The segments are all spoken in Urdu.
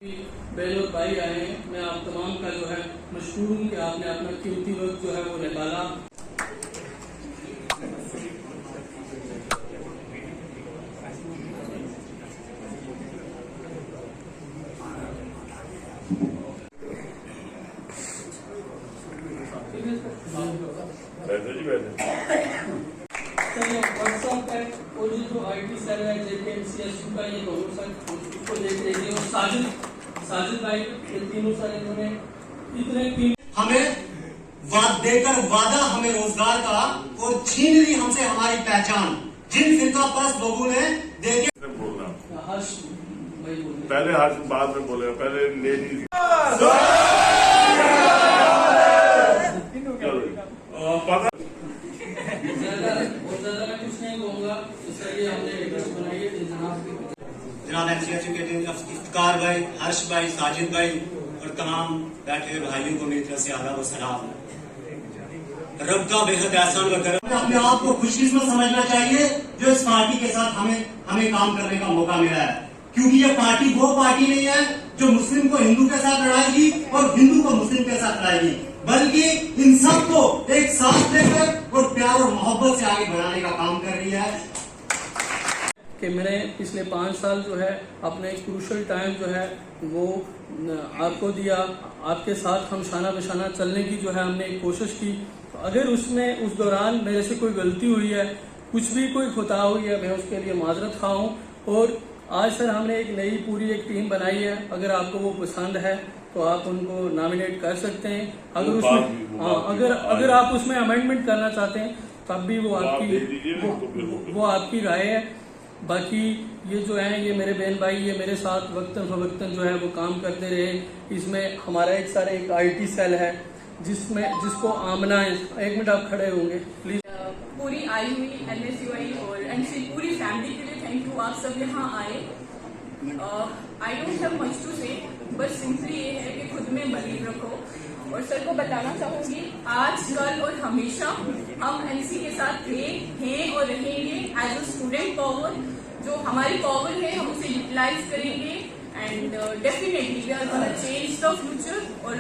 بہن اور بھائی آئے ہیں، میں آپ تمام کا جو ہے مشکور ہوں کہ آپ نے اپنا قیمتی وقت جو ہے وہ نکالا. واٹس ایپ ہے اور یہ جو آئی ٹی سیل ہے JKMCSU کا یہ دونوں سر اس کو دیکھ رہی ہے. اور ساجد بھائی یہ تینوں سر انہوں نے اتنے ہمیں دے کر وعدہ ہمیں روزگار کا اور چھین لی ہم سے ہماری پہچان. جن فرقہ پرست لوگوں نے دے کے ہرش بھائی بولے پہلے ہرش بعد میں بولے پہلے لیڈیز زیادہ میں کچھ نہیں کہوں گا. اس لیے ہم نے ایڈریس بنائی ہے جناب MCSU کے افتخار بھائی، ہرش بھائی، ساجد بھائی اور تمام بیٹھے ہوئے بھائیوں کو میری طرف سے آداب و سلام. رب کا بے حد احسان و کرم. اپنے آپ کو خوش قسمت سمجھنا چاہیے جو اس پارٹی کے ساتھ ہمیں کام کرنے کا موقع ملا ہے، کیونکہ یہ پارٹی وہ پارٹی نہیں ہے جو مسلم کو ہندو کے ساتھ لڑائے گی اور ہندو کو مسلم کے ساتھ لڑائے گی، بلکہ ان سب کو ایک ساتھ لے کر اور پیار اور محبت سے آگے بڑھانے کا کام کر رہی ہے. کہ میں نے پچھلے 5 سال جو ہے اپنا ایک کروشل ٹائم جو ہے وہ آپ کو دیا. آپ کے ساتھ ہم شانہ بشانہ چلنے کی جو ہے ہم نے ایک کوشش کی. اگر اس دوران میرے سے کوئی غلطی ہوئی ہے، کچھ بھی کوئی خطا ہوئی ہے، میں اس کے لیے معذرت خواہ ہوں. اور آج سر ہم نے ایک نئی پوری ایک ٹیم بنائی ہے. اگر آپ کو وہ پسند ہے تو آپ ان کو نامینیٹ کر سکتے ہیں. اگر آپ اس میں امینڈمنٹ کرنا چاہتے ہیں تب بھی وہ آپ کی رائے ہے. باقی یہ جو ہیں یہ میرے بہن بھائی یہ میرے ساتھ وقتاً فوقتاً جو ہے وہ کام کرتے رہے. اس میں ہمارا ایک آئی ٹی سیل ہے جس کو آمنہ ہے. 1 منٹ آپ کھڑے ہوں گے پلیز. پوری آئی ہوئی NSUI اور MC پوری فیملی کے لیے تھینک یو. آپ سب یہاں آئے. I don't have much to say, بس سمپلی یہ ہے کہ خود میں بلیو رکھو. اور سر کو بتانا چاہوں گی آج کل اور ہمیشہ ہم NC کے ساتھ تھے، ہیں اور رہیں گے. ایز اے اسٹوڈنٹ پاور جو ہماری پاور ہے ہم اسے یوٹیلائز کریں گے and definitely we are gonna change the future. اور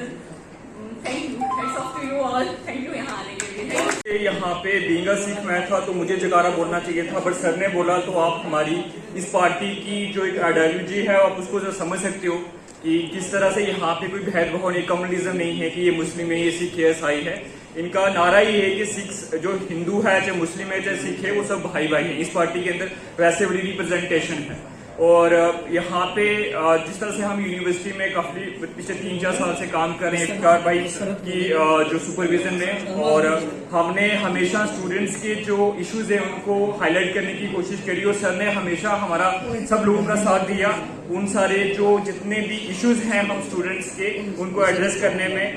thank you, hats off to you all. Thank you یہاں آنے کے لیے. یہاں پہ بینگ اے سکھ میں تھا تو مجھے جگارہ بولنا چاہیے تھا، بٹ سر نے بولا تو آپ ہماری اس پارٹی کی جو ایک آئیڈیالوجی ہے آپ اس کو سمجھ سکتے ہو کہ کس طرح سے یہاں پہ کوئی بھید بھاؤ نہیں، کمیونزم نہیں ہے کہ یہ مسلم ہے یہ سکھ ہے عیسائی ہے. ان کا نعرہ یہ ہے کہ سکھ جو ہندو ہے چاہے مسلم ہے چاہے سکھ ہے وہ سب بھائی بھائی ہیں. اس پارٹی کے اندر ویسے بڑی ریپرزنٹیشن ہے. اور یہاں پہ جس طرح سے ہم یونیورسٹی میں کافی پچھلے 3-4 سال سے کام کر رہے ہیں افتخار بھائی کی جو سپرویژن میں، اور ہم نے ہمیشہ اسٹوڈنٹس کے جو ایشوز ہیں ان کو ہائی لائٹ کرنے کی کوشش کری اور سر نے ہمیشہ ہمارا سب لوگوں کا ساتھ دیا. ان سارے جو جتنے بھی ایشوز ہیں ہم اسٹوڈنٹس کے ان کو ایڈریس کرنے میں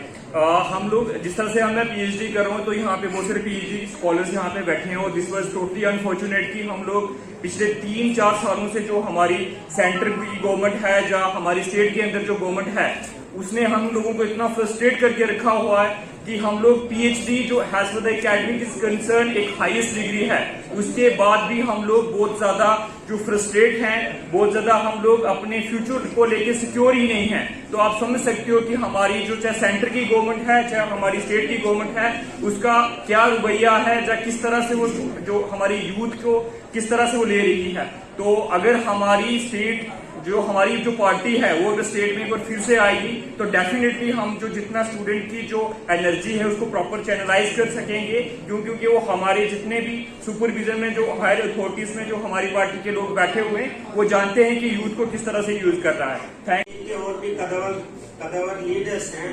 ہم لوگ جس طرح سے میں PhD کر رہا ہوں تو یہاں پہ بہت سارے PhD اسکالرس یہاں پہ بیٹھے ہیں. اور دس واز ٹوٹلی انفارچونیٹ کہ ہم لوگ پچھلے 3-4 سالوں سے جو ہماری سینٹر کی گورنمنٹ ہے یا ہماری اسٹیٹ کے اندر جو گورنمنٹ ہے اس نے ہم لوگوں کو اتنا فرسٹریٹ کر کے رکھا ہوا ہے کہ ہم لوگ PhD جو as per the academic is concern ایک ہائیسٹ ڈگری ہے، اس کے بعد بھی ہم لوگ بہت زیادہ جو فرسٹریٹ ہیں، بہت زیادہ ہم لوگ اپنے فیوچر کو لے کے سیکیور ہی نہیں ہیں. تو آپ سمجھ سکتے ہو کہ ہماری جو چاہے سینٹر کی گورنمنٹ ہے چاہے ہماری اسٹیٹ کی گورنمنٹ ہے اس کا کیا رویہ ہے یا کس طرح سے وہ جو ہماری یوتھ کو کس طرح سے وہ لے رہی ہے. تو اگر ہماری اسٹیٹ جو ہماری جو پارٹی ہے وہ اگر اسٹیٹ میں پھر سے آئے گی تو ڈیفینیٹلی ہم جو جتنا اسٹوڈنٹ کی جو انرجی ہے اس کو پراپر چینلائز کر سکیں گے، کیونکہ وہ ہمارے جتنے بھی سپرویژن میں جو ہائر اتھارٹیز میں جو ہماری پارٹی کے لوگ بیٹھے ہوئے ہیں وہ جانتے ہیں کہ یوتھ کو کس طرح سے یوز کر رہا ہے. Thank you. اور بھی قدور لیڈرز ہیں،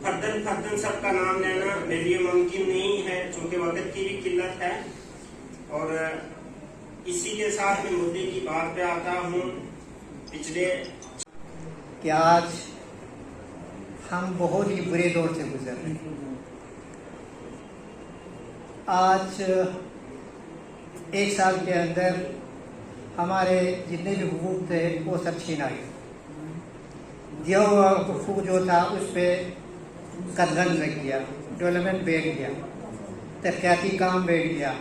فردن سب کا نام لینا میرے لیے ممکن نہیں ہے چونکہ وقت کی بھی قلت ہے. اور اسی کے ساتھ میں مدعے کی بات پہ آتا ہوں. پچھلے کہ آج ہم بہت ہی برے دور سے گزر رہے ہیں. آج 1 سال کے اندر ہمارے جتنے بھی حقوق تھے وہ سب چھینا گئے. دیا ہوا حقوق جو تھا اس پہ قدغن رکھ دیا، ڈیولپمنٹ بیٹھ گیا، ترقیاتی کام بیٹھ گیا،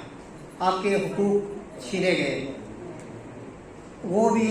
آپ کے حقوق چھینے گئے. وہ بھی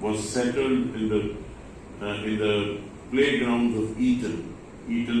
was settled in the playgrounds of Eton. Eton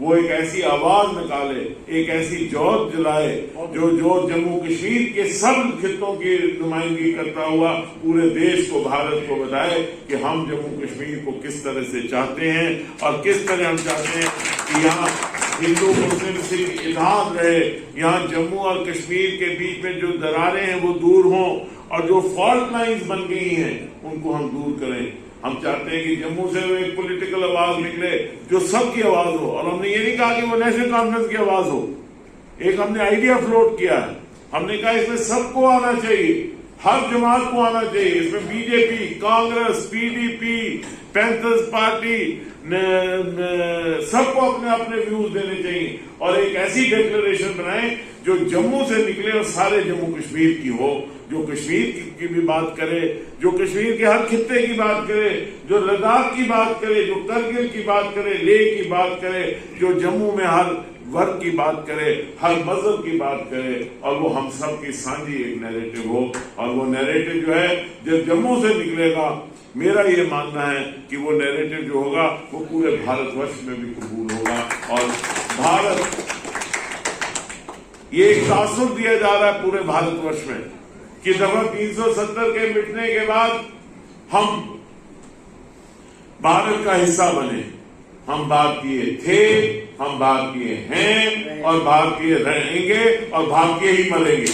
وہ ایک ایسی آواز نکالے, ایک ایسی جوت جلائے جو جموں کشمیر کے سب خطوں کی نمائندگی کرتا ہوا پورے دیش کو, بھارت کو بتائے کہ ہم جموں کشمیر کو کس طرح سے چاہتے ہیں اور کس طرح ہم چاہتے ہیں کہ یہاں ہندو مسلم سکھ اتحاد رہے, یہاں جموں اور کشمیر کے بیچ میں جو دراریں ہیں وہ دور ہوں اور جو فالٹ لائنز بن گئی ہیں ان کو ہم دور کریں. ہم چاہتے ہیں کہ جموں سے ایک پولیٹیکل آواز نکلے جو سب کی آواز ہو, اور ہم نے یہ نہیں کہا کہ وہ نیشنل کانفرنس کی آواز ہو. ایک ہم نے آئیڈیا فلوٹ کیا ہے, ہم نے کہا اس میں سب کو آنا چاہیے, ہر جماعت کو آنا چاہیے, اس میں BJP, Congress, PDP, Panthers party, سب کو اپنے اپنے ویوز دینے چاہیے اور ایک ایسی ڈیکلریشن بنائیں جو جموں سے نکلے اور سارے جموں کشمیر کی ہو, جو کشمیر کی بھی بات کرے, جو کشمیر کے ہر خطے کی بات کرے, جو لداخ کی بات کرے, جو کرگل کی بات کرے, لیہ کی بات کرے, جو جموں میں ہر ورگ کی بات کرے, ہر مذہب کی بات کرے, اور وہ ہم سب کی سانجھی ایک نیریٹو ہو. اور وہ نیریٹو جو ہے جب جموں سے نکلے گا, میرا یہ ماننا ہے کہ وہ نیریٹو جو ہوگا وہ پورے بھارت ورش میں بھی قبول ہوگا. اور بھارت, یہ ایک تاثر دیا جا رہا ہے پورے بھارت ورش میں کہ دفعہ 370 کے مٹنے کے بعد ہم بھارت کا حصہ بنے. ہم بھارتیہ تھے, ہم بھارتیہ ہیں اور بھارتیہ رہیں گے اور بھارتیہ ہی مریں گے.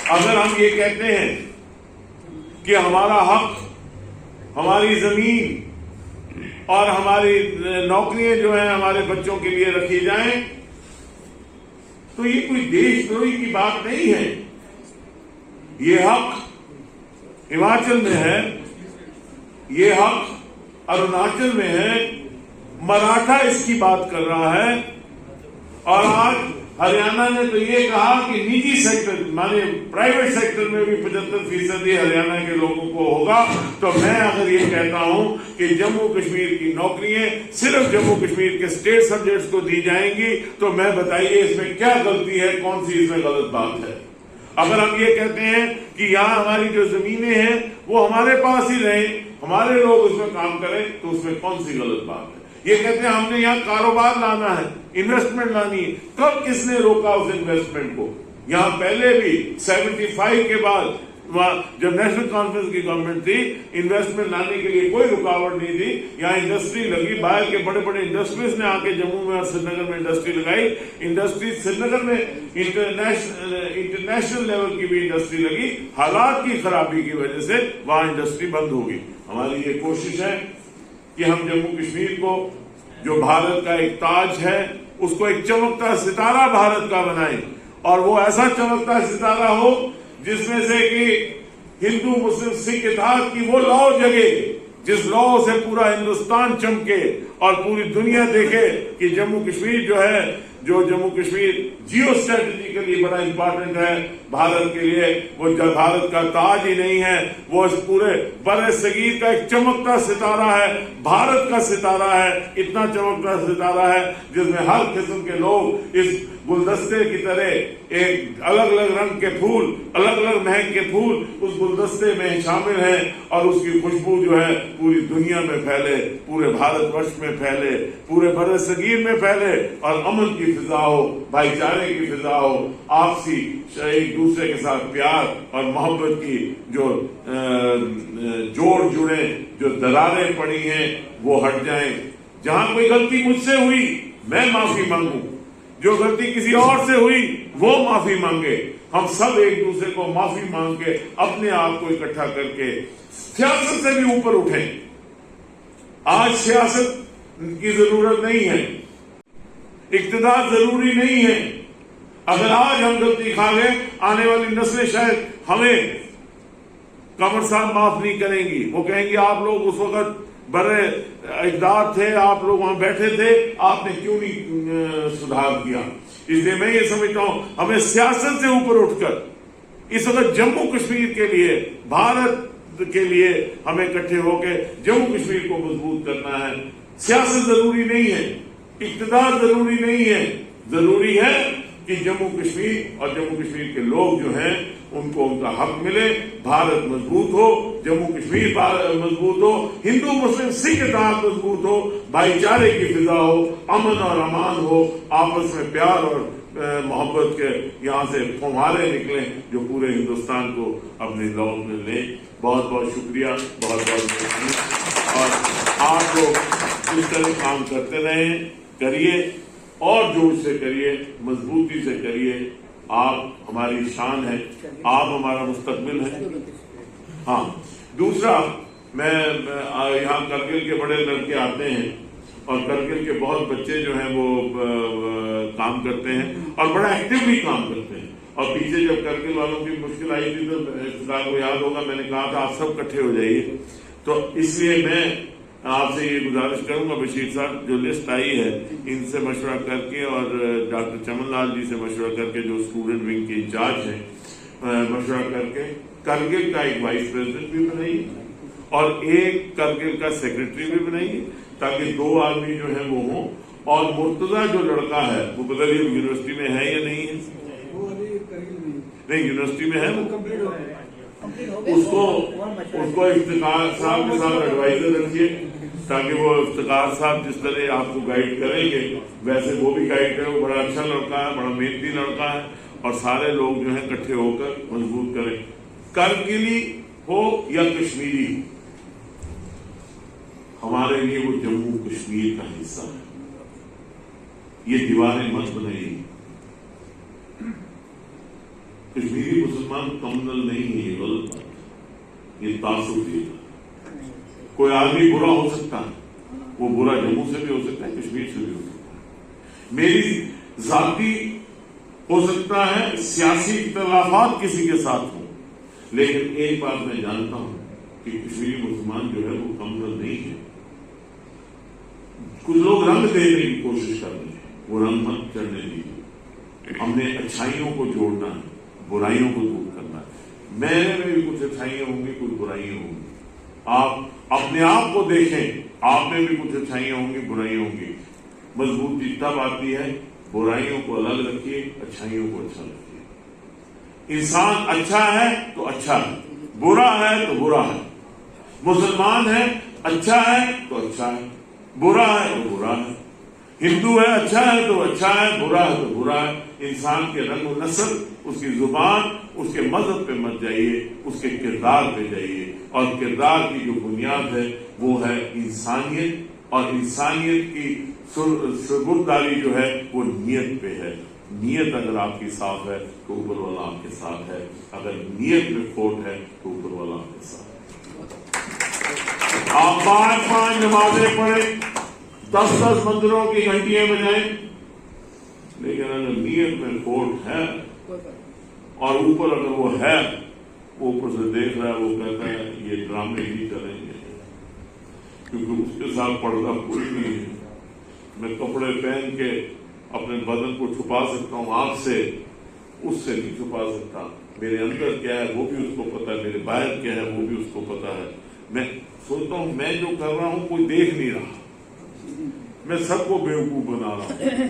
اگر ہم یہ کہتے ہیں کہ ہمارا حق, ہماری زمین اور ہماری نوکریاں جو ہیں ہمارے بچوں کے لیے رکھی جائیں, تو یہ کوئی دیش دروہی کی بات نہیں ہے. یہ حق ہماچل میں ہے, یہ حق اروناچل میں ہے, مراٹھا اس کی بات کر رہا ہے. اور آج ہریانہ نے تو یہ کہا کہ نجی سیکٹر مانے پرائیویٹ سیکٹر میں بھی 75% ہریانہ کے لوگوں کو ہوگا. تو میں اگر یہ کہتا ہوں کہ جموں کشمیر کی نوکریاں صرف جموں کشمیر کے اسٹیٹ سبجیکٹس کو دی جائیں گی, تو میں بتائیے اس میں کیا غلطی ہے, کون سی اس میں غلط بات ہے. اگر ہم یہ کہتے ہیں کہ یہاں ہماری جو زمینیں ہیں وہ ہمارے پاس ہی رہیں, ہمارے لوگ اس میں کام کریں, تو اس میں کون سی غلط بات ہے. یہ کہتے ہیں ہم نے یہاں کاروبار لانا ہے, انویسٹمنٹ لانی ہے. کب کس نے روکا اس انویسٹمنٹ کو؟ یہاں پہلے بھی 75 کے بعد جب نیشنل کانفرنس کی گورنمنٹ تھی, انویسٹمنٹ لانے کے لیے کوئی رکاوٹ نہیں تھی. یہاں انڈسٹری لگی, باہر کے بڑے بڑے انڈسٹریز نے آ کے جموں میں اور سری نگر میں انڈسٹری لگائی. انڈسٹری سری نگر میں انٹرنیشنل لیول کی بھی انڈسٹری لگی. حالات کی خرابی کی وجہ سے وہاں انڈسٹری بند ہوگی. ہماری یہ کوشش ہے کہ ہم جموں کشمیر کو جو بھارت کا ایک تاج ہے اس کو ایک چمکتا ستارہ بھارت کا بنائیں, اور وہ ایسا چمکتا ستارہ ہو جس میں سے کہ ہندو مسلم سکھ اتحاد کی وہ لو جگے, جس لو سے پورا ہندوستان چمکے اور پوری دنیا دیکھے کہ جموں کشمیر جو ہے, جو جموں کشمیر جیو اسٹریٹجیکلی بڑا امپورٹنٹ ہے بھارت کے لیے, وہ بھارت کا تاج ہی نہیں ہے, وہ اس پورے بر صغیر کا ایک چمکتا ستارہ ہے, بھارت کا ستارہ ہے. اتنا چمکتا ستارہ ہے جس میں ہر قسم کے لوگ اس گلدستے کی طرح ایک الگ الگ رنگ کے پھول, الگ الگ مہک کے پھول اس گلدستے میں شامل ہیں, اور اس کی خوشبو جو ہے پوری دنیا میں پھیلے, پورے بھارت ورش میں پھیلے, پورے بر صغیر میں پھیلے, اور امن کی فضا ہو, بھائی چارے کی فضا ہو, آپسی ایک دوسرے کے ساتھ پیار اور محبت کی جو جوڑ جڑے, جو دراریں پڑی ہیں وہ ہٹ جائیں. جہاں کوئی غلطی مجھ سے ہوئی میں معافی مانگوں, جو غلطی کسی اور سے ہوئی وہ معافی مانگے. ہم سب ایک دوسرے کو معافی مانگ کے اپنے آپ کو اکٹھا کر کے سیاست سے بھی اوپر اٹھیں. آج سیاست کی ضرورت نہیں ہے, اقتدار ضروری نہیں ہے. اگر آج ہم غلطی کھا گئے, آنے والی نسلیں شاید ہمیں قمر صاحب معاف نہیں کریں گی. وہ کہیں گی آپ لوگ اس وقت بڑے اقدار تھے, آپ لوگ وہاں بیٹھے تھے, آپ نے کیوں نہیں سدھار کیا. اس لیے میں یہ سمجھتا ہوں ہمیں سیاست سے اوپر اٹھ کر اس وقت جموں کشمیر کے لیے, بھارت کے لیے ہمیں اکٹھے ہو کے جموں کشمیر کو مضبوط کرنا ہے. سیاست ضروری نہیں ہے, اقتدار ضروری نہیں ہے, ضروری ہے کہ جموں کشمیر اور جموں کشمیر کے لوگ جو ہیں ان کو ان کا حق ملے، بھارت مضبوط ہو، جموں کشمیر مضبوط ہو، ہندو مسلم سکھ اتحاد مضبوط ہو، بھائی چارے کی فضا ہو، امن اور امان ہو، آپس میں پیار اور محبت کے یہاں سے فوارے نکلیں جو پورے ہندوستان کو اپنی لو میں لیں۔ بہت بہت شکریہ، بہت بہت شکریہ، اور آپ لوگ جس طرح کام کرتے رہیں کریے، اور جوش سے کریے، مضبوطی سے کریے، آپ ہماری شان ہے، آپ ہمارا مستقبل ہے۔ ہاں، دوسرا، میں یہاں کرگل کے بڑے لڑکے آتے ہیں اور کرگل کے بہت بچے جو ہیں وہ کام کرتے ہیں اور بڑا ایکٹیولی کام کرتے ہیں، اور پیچھے جب کرگل والوں کی مشکل آئی تھی تو افتخار کو یاد ہوگا میں نے کہا تھا آپ سب اکٹھے ہو جائیے، تو اس لیے میں آپ سے یہ گزارش کروں گا بشیر صاحب جو لسٹ آئی ہے ان سے مشورہ کر کے اور ڈاکٹر چمن لال جی سے مشورہ کر کے جو اسٹوڈنٹ ونگ کے انچارج ہیں مشورہ کر کے کرگل کا ایک وائس پریزیڈنٹ بھی بنائیے اور ایک کرگل کا سیکرٹری بھی بنائیے تاکہ 2 آدمی جو ہیں وہ ہوں، اور مرتضیٰ جو لڑکا ہے وہ پتہ نہیں یونیورسٹی میں ہے یا نہیں ہے، نہیں یونیورسٹی میں ہے وہ، اس کو افتخار صاحب کے ساتھ ایڈوائزر رکھیے تاکہ وہ افتخار صاحب جس طرح آپ کو گائیڈ کریں گے ویسے وہ بھی گائیڈ کریں۔ وہ بڑا اچھا لڑکا ہے، بڑا محنتی لڑکا ہے، اور سارے لوگ جو ہیں اکٹھے ہو کر مضبوط کریں۔ کرگلی ہو یا کشمیری ہو، ہمارے لیے وہ جموں کشمیر کا حصہ ہے، یہ دیواریں مت بنائیے۔ کشمیری مسلمان کمنل نہیں ہے، یہ غلط بات، یہ تعصب ہے۔ کوئی آدمی برا ہو سکتا ہے، وہ برا جموں سے بھی ہو سکتا ہے، کشمیر سے بھی ہو سکتا ہے، میری ذاتی ہو سکتا ہے، سیاسی اختلافات کسی کے ساتھ ہوں، لیکن ایک بات میں جانتا ہوں کہ کشمیری مسلمان جو ہے وہ کمنل نہیں ہے۔ کچھ لوگ رنگ دینے کی کوشش کر رہے ہیں، وہ رنگ مت چڑھنے دیجیے۔ ہم نے اچھائیوں کو جوڑنا ہے، برائیوں کو دور کرنا ہے۔ میرے میں بھی کچھ اچھائیاں ہوں گی، کچھ برائیاں ہوں گی، آپ اپنے آپ کو دیکھیں، آپ میں بھی کچھ اچھائیاں ہوں گی، برائیاں ہوں گی۔ مضبوطی تب آتی ہے، برائیوں کو الگ رکھیے، اچھائیوں کو اچھا رکھیے۔ انسان اچھا ہے تو اچھا ہے، برا ہے تو برا ہے، مسلمان ہے اچھا ہے تو اچھا ہے، برا ہے تو برا ہے، ہندو ہے اچھا ہے تو اچھا ہے، برا ہے تو برا ہے۔ انسان کے رنگ و نسل، اس کی زبان، اس کے مذہب پہ مت جائیے، اس کے کردار پہ جائیے، اور کردار کی جو بنیاد ہے وہ ہے انسانیت، اور انسانیت کی سبرداری جو ہے وہ نیت پہ ہے۔ نیت اگر آپ کی صاف ہے تو اوپر والا آپ کے ساتھ ہے، اگر نیت میں کھوٹ ہے تو اوپر والا آپ کے ساتھ ہے۔ آپ 5 نمازیں پڑھیں، 10 مندروں کی گھنٹیاں بجائیں، لیکن اگر نیت میں کھوٹ ہے اور اوپر اگر وہ ہے، وہ اوپر سے دیکھ رہا ہے، وہ کہتا ہے یہ ڈرامے ہی چلیں گے، کیونکہ اس کے ساتھ پردہ کوئی نہیں ہے۔ میں کپڑے پہن کے اپنے بدن کو چھپا سکتا ہوں آپ سے، اس سے نہیں چھپا سکتا۔ میرے اندر کیا ہے وہ بھی اس کو پتا ہے، میرے باہر کیا ہے وہ بھی اس کو پتا ہے۔ میں سوچتا ہوں میں جو کر رہا ہوں کوئی دیکھ نہیں رہا، میں سب کو بیوقوف بنا رہا ہوں۔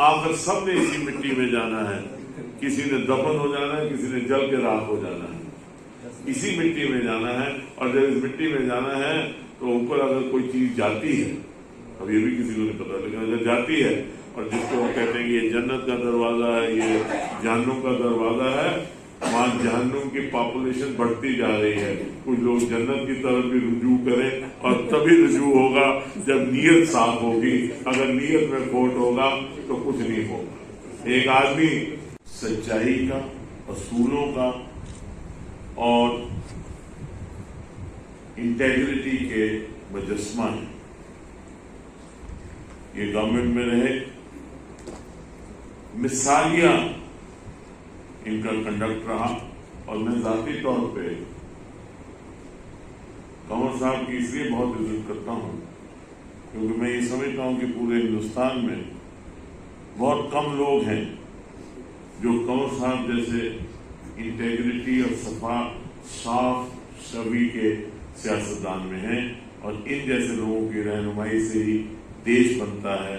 آخر سب نے اسی مٹی میں جانا ہے، کسی نے دفن ہو جانا ہے، کسی نے جل کے راکھ ہو جانا ہے، اسی مٹی میں جانا ہے۔ اور جب اس مٹی میں جانا ہے تو اوپر اگر کوئی چیز جاتی ہے، اب یہ بھی کسی کو نہیں پتا، لیکن اگر جاتی ہے اور جس کو ہم کہتے ہیں کہ یہ جنت کا دروازہ ہے، یہ جہنم کا دروازہ ہے، وہاں جہنم کی پاپولیشن بڑھتی جا رہی ہے۔ کچھ لوگ جنت کی طرف بھی رجوع کریں، اور تبھی رجوع ہوگا جب نیت صاف ہوگی، اگر نیت میں کھوٹ ہوگا تو کچھ نہیں ہوگا۔ ایک آدمی سچائی کا، اصولوں کا اور انٹیگریٹی کے مجسمہ ہے۔ یہ گورنمنٹ میں رہے، مثالیہ ان کا کنڈکٹ رہا، اور میں ذاتی طور پہ کنور صاحب کی اس لیے بہت عزت کرتا ہوں کیونکہ میں یہ سمجھتا ہوں کہ پورے ہندوستان میں بہت کم لوگ ہیں جو کنور صاحب جیسے انٹیگریٹی اور صاف شوی کے سیاستدان میں ہیں، اور ان جیسے لوگوں کی رہنمائی سے ہی دیش بنتا ہے،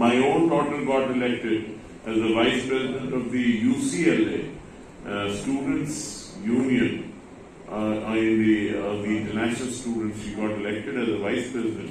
My own daughter got elected as the vice president of the UCLA Students Union. In the international students, she got elected as a vice president.